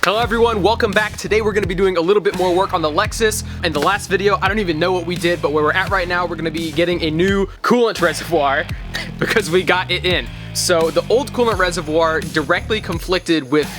Hello everyone, welcome back. Today we're going to be doing a little bit more work on the Lexus. In the last video, I don't even know what we did, but where we're at right now, we're going to be getting a new coolant reservoir because we got it in. So the old coolant reservoir directly conflicted with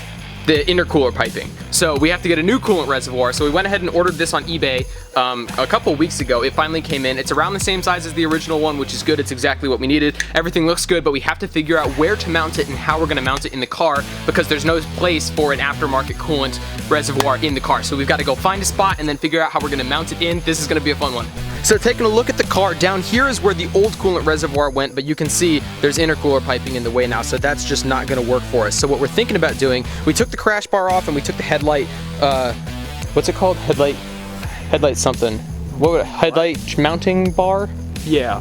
the intercooler piping. So we have to get a new coolant reservoir. So we went ahead and ordered this on eBay a couple weeks ago. It finally came in. It's around the same size as the original one, which is good. It's exactly what we needed. Everything looks good, but we have to figure out where to mount it and how we're gonna mount it in the car because there's no place for an aftermarket coolant reservoir in the car. So we've got to go find a spot and then figure out how we're gonna mount it in. This is gonna be a fun one. So taking a look at the car, down here is where the old coolant reservoir went, but you can see there's intercooler piping in the way now, so that's just not gonna work for us. So what we're thinking about doing, we took the crash bar off and we took the headlight, what's it called? Headlight something. What would it, headlight mounting bar? Yeah.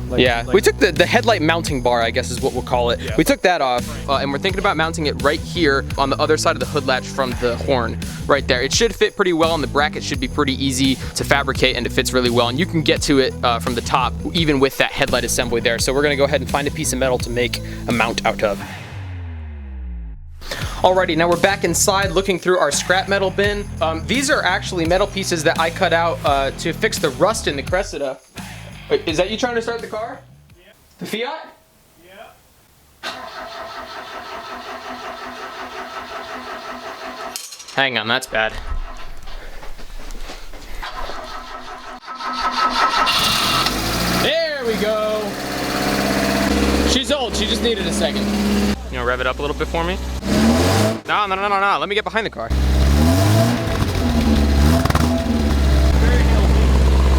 We took the headlight mounting bar, I guess is what we'll call it. Yeah. We took that off, and we're thinking about mounting it right here on the other side of the hood latch from the horn, right there. It should fit pretty well, and the bracket should be pretty easy to fabricate, and it fits really well. And you can get to it from the top, even with that headlight assembly there. So we're gonna go ahead and find a piece of metal to make a mount out of. Alrighty, now we're back inside looking through our scrap metal bin. These are actually metal pieces that I cut out to fix the rust in the Cressida. Wait, is that you trying to start the car? Yeah. The Fiat? Yeah. Hang on, that's bad. There we go. She's old, she just needed a second. You know, rev it up a little bit for me? No, let me get behind the car.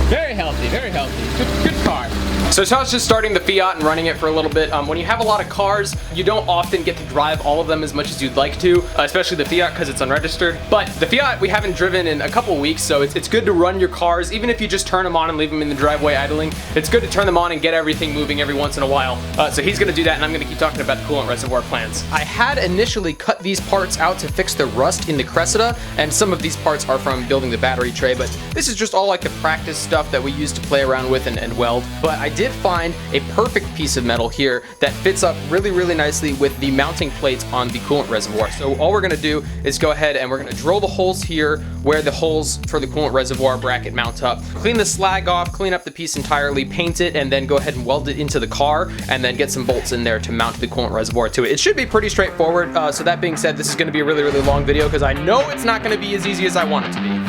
Very healthy, very healthy. Good car. So Shaw's just starting the Fiat and running it for a little bit. When you have a lot of cars, you don't often get to drive all of them as much as you'd like to, especially the Fiat because it's unregistered. But the Fiat we haven't driven in a couple weeks, so it's good to run your cars, even if you just turn them on and leave them in the driveway idling. It's good to turn them on and get everything moving every once in a while. So he's gonna do that, and I'm gonna keep talking about the coolant reservoir plans. I had initially cut these parts out to fix the rust in the Cressida, and some of these parts are from building the battery tray, but this is just all like the practice stuff that we use to play around with and weld. But I did find a perfect piece of metal here that fits up really nicely with the mounting plates on the coolant reservoir. So all we're gonna do is go ahead and we're gonna drill the holes here where the holes for the coolant reservoir bracket mount up. Clean the slag off, clean up the piece entirely, paint it, and then go ahead and weld it into the car, and then get some bolts in there to mount the coolant reservoir to it. It should be pretty straightforward. So that being said, this is gonna be a really long video because I know it's not gonna be as easy as I want it to be.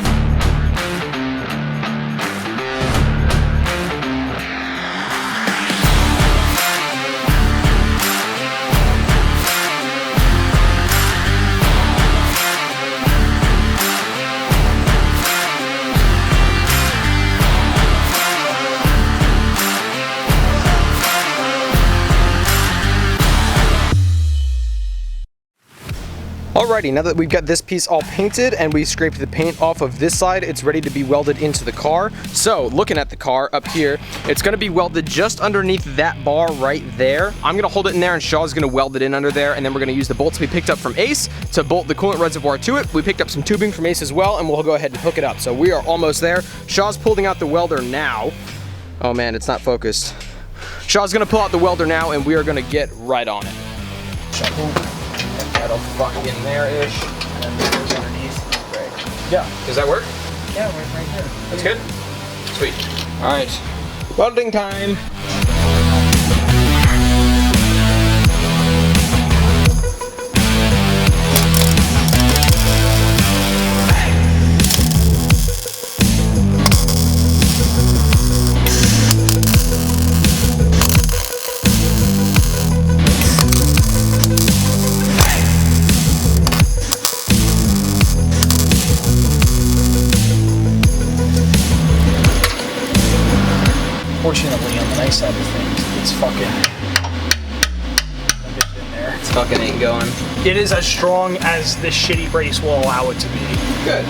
Alrighty, now that we've got this piece all painted and we scraped the paint off of this side, it's ready to be welded into the car. So looking at the car up here, it's gonna be welded just underneath that bar right there. I'm gonna hold it in there and Shaw's gonna weld it in under there, and then we're gonna use the bolts we picked up from Ace to bolt the coolant reservoir to it. We picked up some tubing from Ace as well, and we'll go ahead and hook it up. So we are almost there. Shaw's pulling out the welder now. Oh man, it's not focused. Shaw's gonna pull out the welder now, and we are gonna get right on it. That'll fuck in there-ish. And then it goes underneath. Right. Yeah. Does that work? Yeah, right here. That's good? Sweet. Alright. Welding time. Fortunately, on the nice side of things, it's fucking in there. It's fucking ain't going. It is as strong as this shitty brace will allow it to be. Good.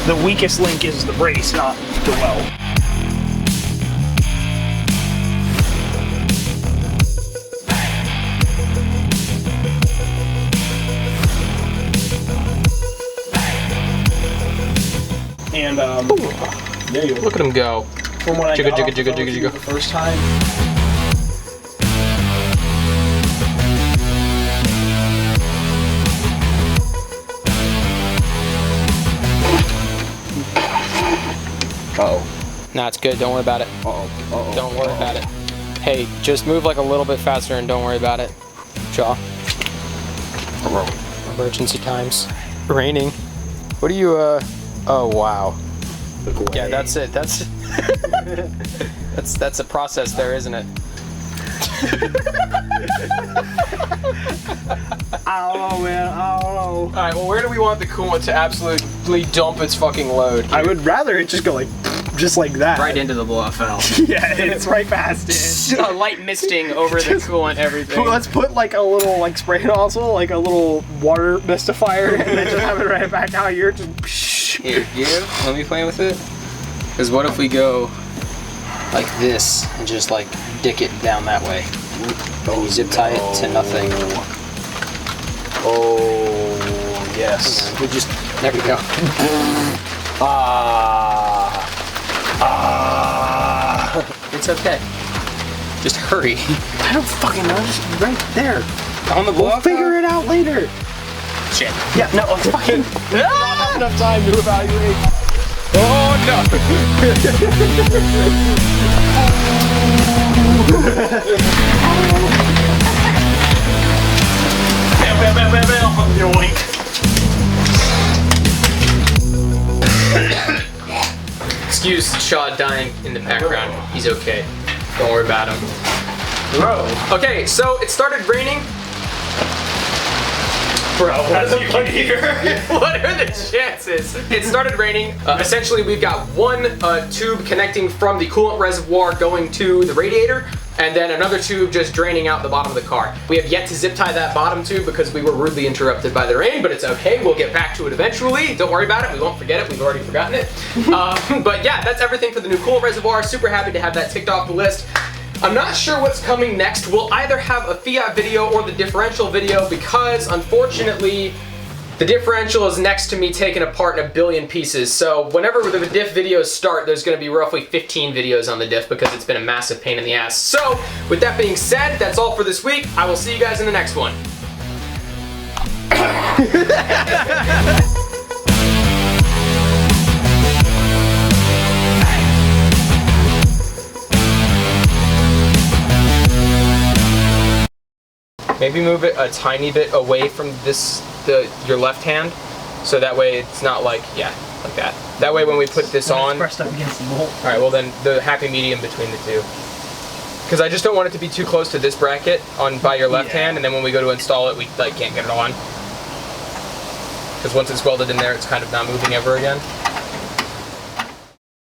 The weakest link is the brace, not the weld. And there you go. Look at him go. From when I jigga, got jigga, off jigga, jigga, jigga. the first time. Uh-oh. Nah, it's good. Don't worry about it. Uh-oh. Uh-oh. Don't worry about it. Hey, just move like a little bit faster and don't worry about it. Jaw. Emergency times. Raining. What are you, oh, wow. Yeah, that's it. That's that's a process there, isn't it? I don't know, man. I don't know. Alright, well, where do we want the coolant to absolutely dump its fucking load? I would rather it just go like, just like that. Right into the blow fell. Yeah, it's right past it. A light misting over the coolant, everything. Let's put like a little like spray nozzle, like a little water mystifier, and then just have it right back out here. Just Here, let me play with it. Because what if we go like this and just like dick it down that way? Oh, zip tie it to nothing. Oh, yes. We just, there we go. It's okay. Just hurry. I don't fucking know. Just right there. On the blow. We'll figure it out later. Shit. Yeah, no, it's fucking. Not have enough time to evaluate. Oh no! Excuse Shaw dying in the background. He's okay. Don't worry about him. Bro. Okay, so it started raining. Bro, what are the chances? It started raining. Essentially, we've got one tube connecting from the coolant reservoir going to the radiator, and then another tube just draining out the bottom of the car. We have yet to zip tie that bottom tube because we were rudely interrupted by the rain, but it's okay. We'll get back to it eventually. Don't worry about it. We won't forget it. We've already forgotten it. But yeah, that's everything for the new coolant reservoir. Super happy to have that ticked off the list. I'm not sure what's coming next. We'll either have a Fiat video or the differential video because, unfortunately, the differential is next to me taken apart in a billion pieces. So whenever the diff videos start, there's going to be roughly 15 videos on the diff because it's been a massive pain in the ass. So with that being said, that's all for this week. I will see you guys in the next one. Maybe move it a tiny bit away from your left hand, so that way it's not like, yeah, like that. That way when we put this on, Pressed up against the bolt. all right, well then the happy medium between the two. Because I just don't want it to be too close to this bracket by your left hand, and then when we go to install it, we like can't get it on. Because once it's welded in there, it's kind of not moving ever again.